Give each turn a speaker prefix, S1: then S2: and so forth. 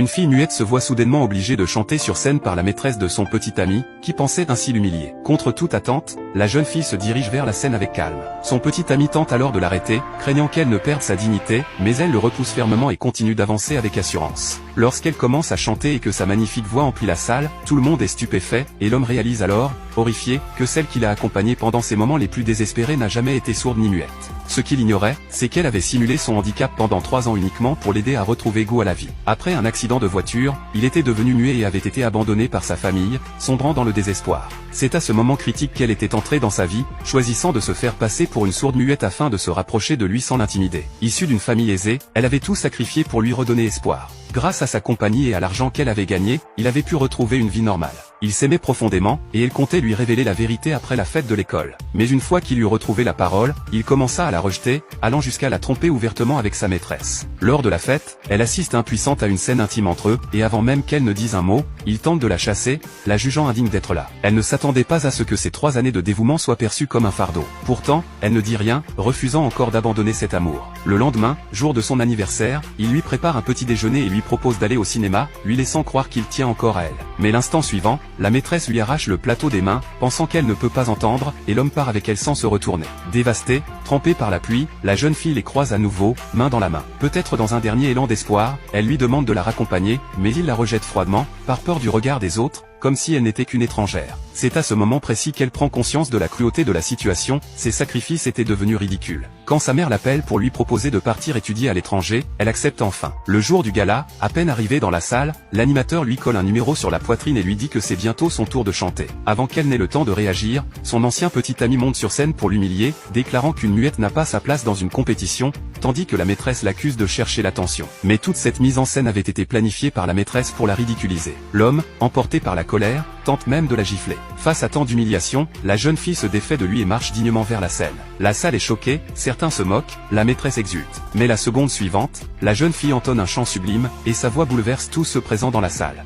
S1: une fille muette se voit soudainement obligée de chanter sur scène par la maîtresse de son petit ami, qui pensait ainsi l'humilier. Contre toute attente, la jeune fille se dirige vers la scène avec calme. Son petit ami tente alors de l'arrêter, craignant qu'elle ne perde sa dignité, mais elle le repousse fermement et continue d'avancer avec assurance. Lorsqu'elle commence à chanter et que sa magnifique voix emplit la salle, tout le monde est stupéfait, et l'homme réalise alors, horrifié, que celle qui l'a accompagnée pendant ses moments les plus désespérés n'a jamais été sourde ni muette. Ce qu'il ignorait, c'est qu'elle avait simulé son handicap pendant 3 ans uniquement pour l'aider à retrouver goût à la vie. Après un accident de voiture, il était devenu muet et avait été abandonné par sa famille, sombrant dans le désespoir. C'est à ce moment critique qu'elle était entrée dans sa vie, choisissant de se faire passer pour une sourde muette afin de se rapprocher de lui sans l'intimider. Issue d'une famille aisée, elle avait tout sacrifié pour lui redonner espoir. Grâce à sa compagnie et à l'argent qu'elle avait gagné, il avait pu retrouver une vie normale. Il s'aimait profondément, et elle comptait lui révéler la vérité après la fête de l'école. Mais une fois qu'il eut retrouvé la parole, il commença à la rejeter, allant jusqu'à la tromper ouvertement avec sa maîtresse. Lors de la fête, elle assiste impuissante à une scène intime entre eux, et avant même qu'elle ne dise un mot, il tente de la chasser, la jugeant indigne d'être là. Elle ne s'attendait pas à ce que ces 3 années de dévouement soient perçues comme un fardeau. Pourtant, elle ne dit rien, refusant encore d'abandonner cet amour. Le lendemain, jour de son anniversaire, il lui prépare un petit déjeuner et lui propose d'aller au cinéma, lui laissant croire qu'il tient encore à elle. Mais l'instant suivant, la maîtresse lui arrache le plateau des mains, pensant qu'elle ne peut pas entendre, et l'homme part avec elle sans se retourner. Dévastée, trempée par la pluie, la jeune fille les croise à nouveau, main dans la main. Peut-être dans un dernier élan d'espoir, elle lui demande de la raccompagner, mais il la rejette froidement, par peur du regard des autres, comme si elle n'était qu'une étrangère. C'est à ce moment précis qu'elle prend conscience de la cruauté de la situation, ses sacrifices étaient devenus ridicules. Quand sa mère l'appelle pour lui proposer de partir étudier à l'étranger, elle accepte enfin. Le jour du gala, à peine arrivé dans la salle, l'animateur lui colle un numéro sur la poitrine et lui dit que c'est bientôt son tour de chanter. Avant qu'elle n'ait le temps de réagir, son ancien petit ami monte sur scène pour l'humilier, déclarant qu'une muette n'a pas sa place dans une compétition, tandis que la maîtresse l'accuse de chercher l'attention. Mais toute cette mise en scène avait été planifiée par la maîtresse pour la ridiculiser. L'homme, emporté par la colère, tente même de la gifler. Face à tant d'humiliation, la jeune fille se défait de lui et marche dignement vers la scène. La salle est choquée, certains se moquent, la maîtresse exulte. Mais la seconde suivante, la jeune fille entonne un chant sublime, et sa voix bouleverse tous ceux présents dans la salle.